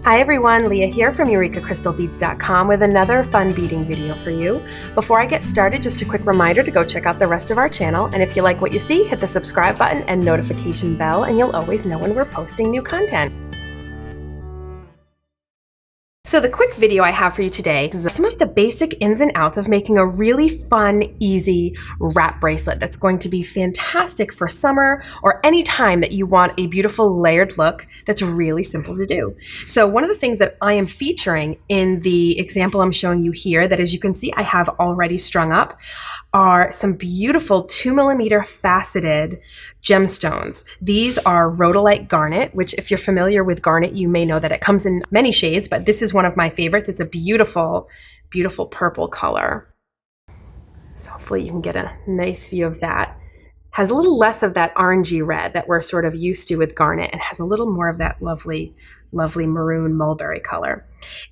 Hi everyone, Leah here from EurekaCrystalBeads.com with another fun beading video for you. Before I get started, just a quick reminder to go check out the rest of our channel, and if you like what you see, hit the subscribe button and notification bell and you'll always know when we're posting new content. So the quick video I have for you today is some of the basic ins and outs of making a really fun, easy wrap bracelet that's going to be fantastic for summer or any time that you want a beautiful layered look that's really simple to do. So one of the things that I am featuring in the example I'm showing you here, that as you can see I have already strung up, are some beautiful 2mm faceted gemstones. These are Rhodolite Garnet, which if you're familiar with garnet, you may know that it comes in many shades, but this is one of my favorites. It's a beautiful, beautiful purple color. So hopefully you can get a nice view of that. Has a little less of that orangey red that we're sort of used to with garnet, and has a little more of that lovely, lovely maroon mulberry color.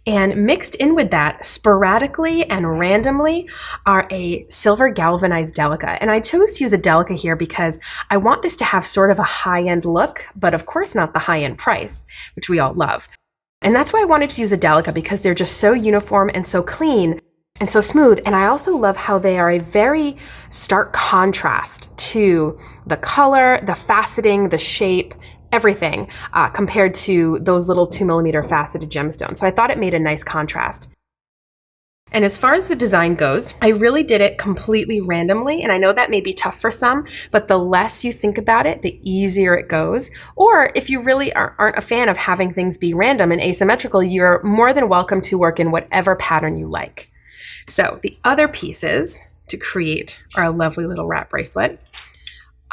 And mixed in with that sporadically and randomly are a silver galvanized delica. And I chose to use a delica here because I want this to have sort of a high-end look, but of course not the high-end price, which we all love. And that's why I wanted to use a delica, because they're just so uniform and so clean and so smooth. And I also love how they are a very stark contrast to the color, the faceting, the shape, everything compared to those little 2mm faceted gemstones. So I thought it made a nice contrast. And as far as the design goes, I really did it completely randomly. And I know that may be tough for some, but the less you think about it, the easier it goes. Or if you really aren't a fan of having things be random and asymmetrical, you're more than welcome to work in whatever pattern you like. So the other pieces to create our lovely little wrap bracelet,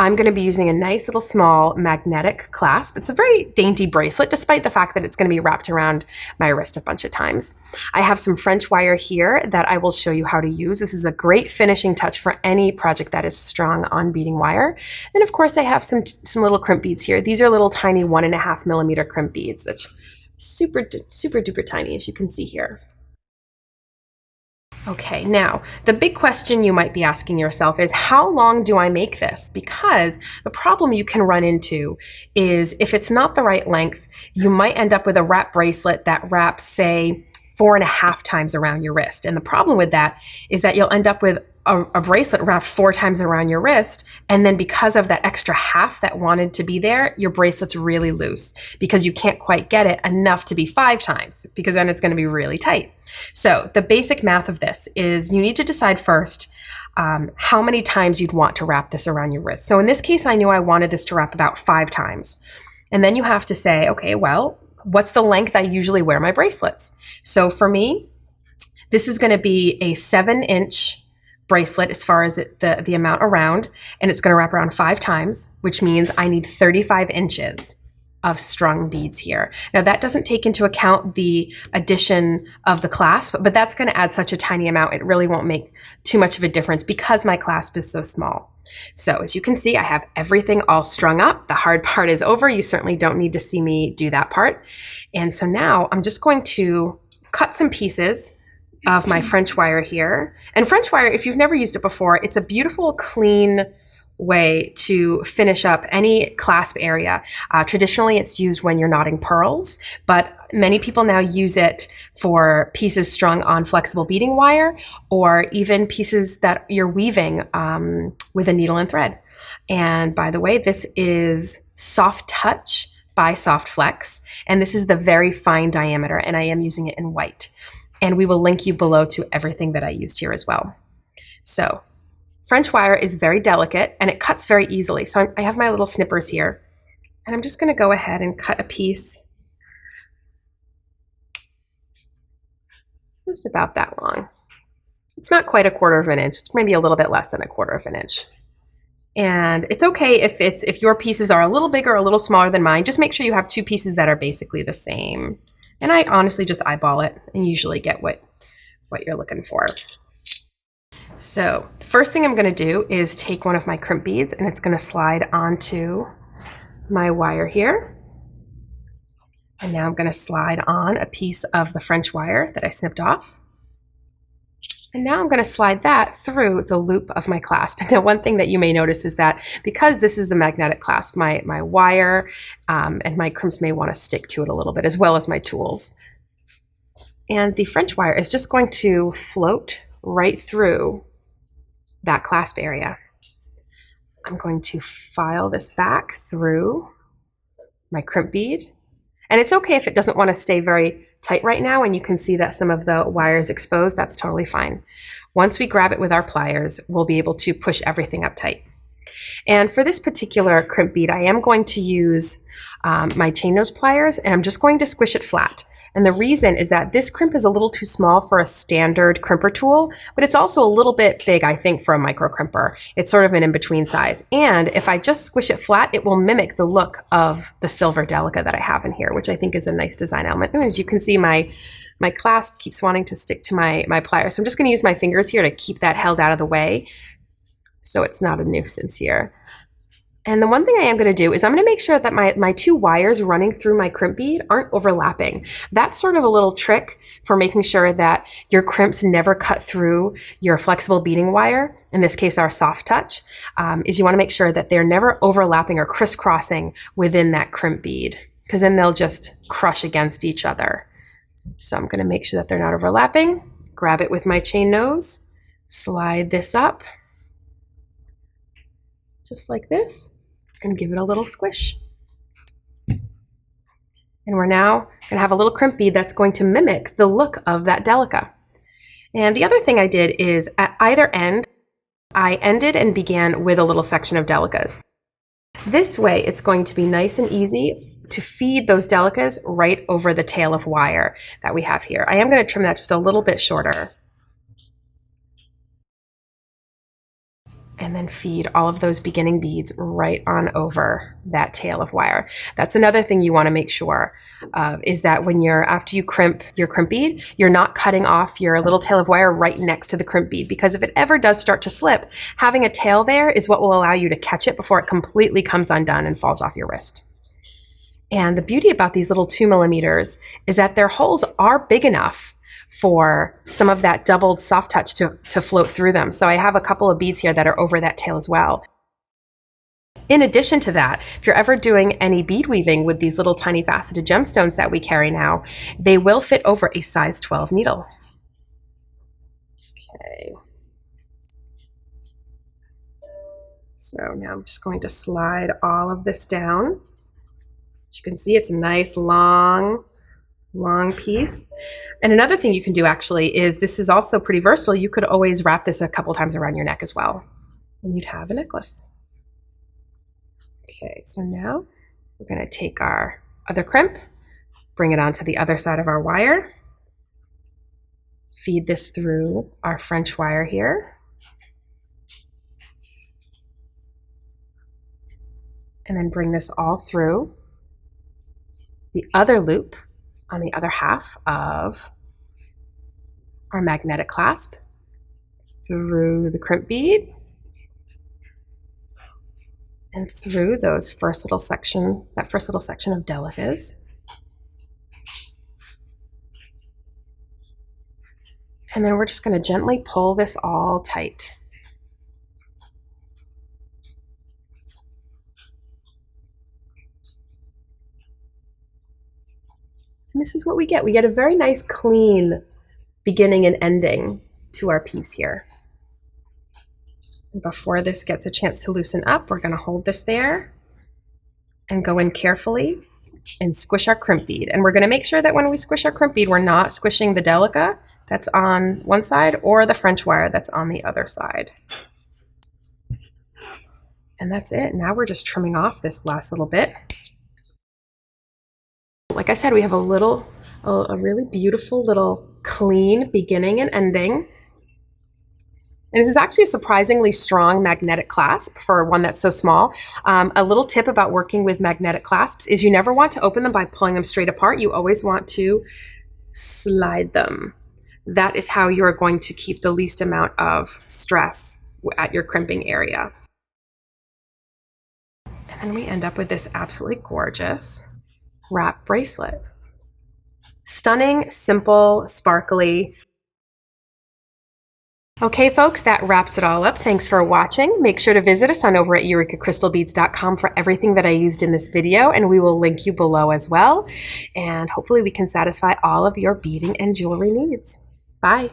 I'm going to be using a nice little small magnetic clasp. It's a very dainty bracelet, despite the fact that it's going to be wrapped around my wrist a bunch of times. I have some French wire here that I will show you how to use. This is a great finishing touch for any project that is strung on beading wire. And of course I have some little crimp beads here. These are little tiny 1.5mm crimp beads. That's super duper tiny, as you can see here. Okay, now the big question you might be asking yourself is, how long do I make this? Because the problem you can run into is if it's not the right length, you might end up with a wrap bracelet that wraps, say, 4.5 times around your wrist. And the problem with that is that you'll end up with a bracelet wrapped 4 times around your wrist, and then because of that extra half that wanted to be there, your bracelet's really loose because you can't quite get it enough to be 5 times, because then it's going to be really tight. So the basic math of this is you need to decide first how many times you'd want to wrap this around your wrist. So in this case, I knew I wanted this to wrap about 5 times. And then you have to say, okay, well, what's the length I usually wear my bracelets? So for me, this is going to be a 7-inch bracelet as far as the amount around, and it's going to wrap around 5 times, which means I need 35 inches of strung beads here. Now that doesn't take into account the addition of the clasp, but that's going to add such a tiny amount, it really won't make too much of a difference because my clasp is so small. So as you can see, I have everything all strung up. The hard part is over. You certainly don't need to see me do that part. And so now I'm just going to cut some pieces of my French wire here. And French wire, if you've never used it before, it's a beautiful, clean way to finish up any clasp area. Traditionally, it's used when you're knotting pearls, but many people now use it for pieces strung on flexible beading wire, or even pieces that you're weaving with a needle and thread. And by the way, this is Soft Touch by Soft Flex, and this is the very fine diameter, and I am using it in white. And we will link you below to everything that I used here as well. So French wire is very delicate and it cuts very easily. So I have my little snippers here, and I'm just going to go ahead and cut a piece just about that long. It's not quite 1/4 of an inch. It's maybe a little bit less than 1/4 of an inch. And it's okay if your pieces are a little bigger or a little smaller than mine. Just make sure you have 2 pieces that are basically the same. And I honestly just eyeball it and usually get what you're looking for. So the first thing I'm going to do is take one of my crimp beads, and it's going to slide onto my wire here. And now I'm going to slide on a piece of the French wire that I snipped off. And now I'm going to slide that through the loop of my clasp. Now, one thing that you may notice is that because this is a magnetic clasp, my wire and my crimps may want to stick to it a little bit, as well as my tools. And the French wire is just going to float right through that clasp area. I'm going to file this back through my crimp bead. And it's okay if it doesn't want to stay very tight right now and you can see that some of the wire is exposed, that's totally fine. Once we grab it with our pliers, we'll be able to push everything up tight. And for this particular crimp bead, I am going to use my chain nose pliers, and I'm just going to squish it flat. And the reason is that this crimp is a little too small for a standard crimper tool, but it's also a little bit big, I think, for a micro crimper. It's sort of an in-between size. And if I just squish it flat, it will mimic the look of the silver delica that I have in here, which I think is a nice design element. And as you can see, my clasp keeps wanting to stick to my pliers. So I'm just going to use my fingers here to keep that held out of the way so it's not a nuisance here. And the one thing I am going to do is I'm going to make sure that my two wires running through my crimp bead aren't overlapping. That's sort of a little trick for making sure that your crimps never cut through your flexible beading wire, in this case our soft touch, is you want to make sure that they're never overlapping or crisscrossing within that crimp bead, because then they'll just crush against each other. So I'm going to make sure that they're not overlapping, grab it with my chain nose, slide this up, just like this, and give it a little squish. And we're now going to have a little crimp bead that's going to mimic the look of that delica. And the other thing I did is at either end, I ended and began with a little section of delicas. This way, it's going to be nice and easy to feed those delicas right over the tail of wire that we have here. I am going to trim that just a little bit shorter. And then feed all of those beginning beads right on over that tail of wire. That's another thing you want to make sure of, is that when after you crimp your crimp bead, you're not cutting off your little tail of wire right next to the crimp bead, because if it ever does start to slip, having a tail there is what will allow you to catch it before it completely comes undone and falls off your wrist. And the beauty about these little 2 millimeters is that their holes are big enough for some of that doubled soft touch to float through them. So I have a couple of beads here that are over that tail as well. In addition to that, if you're ever doing any bead weaving with these little tiny faceted gemstones that we carry now, they will fit over a size 12 needle. Okay. So now I'm just going to slide all of this down. As you can see, it's a nice long piece. And another thing you can do actually is, this is also pretty versatile. You could always wrap this a couple times around your neck as well, and you'd have a necklace. Okay, so now we're going to take our other crimp, bring it onto the other side of our wire, feed this through our French wire here, and then bring this all through the other loop on the other half of our magnetic clasp, through the crimp bead, and through that first little section of delicas. And then we're just going to gently pull this all tight. And this is what we get. We get a very nice clean beginning and ending to our piece here. And before this gets a chance to loosen up, we're going to hold this there and go in carefully and squish our crimp bead. And we're going to make sure that when we squish our crimp bead, we're not squishing the delica that's on one side or the French wire that's on the other side. And that's it. Now we're just trimming off this last little bit. Like I said, we have a really beautiful little clean beginning and ending. And this is actually a surprisingly strong magnetic clasp for one that's so small. A little tip about working with magnetic clasps is you never want to open them by pulling them straight apart. You always want to slide them. That is how you are going to keep the least amount of stress at your crimping area. And then we end up with this absolutely gorgeous wrap bracelet. Stunning, simple, sparkly. Okay, folks, that wraps it all up. Thanks for watching. Make sure to visit us on over at EurekaCrystalBeads.com for everything that I used in this video, and we will link you below as well. And hopefully we can satisfy all of your beading and jewelry needs. Bye.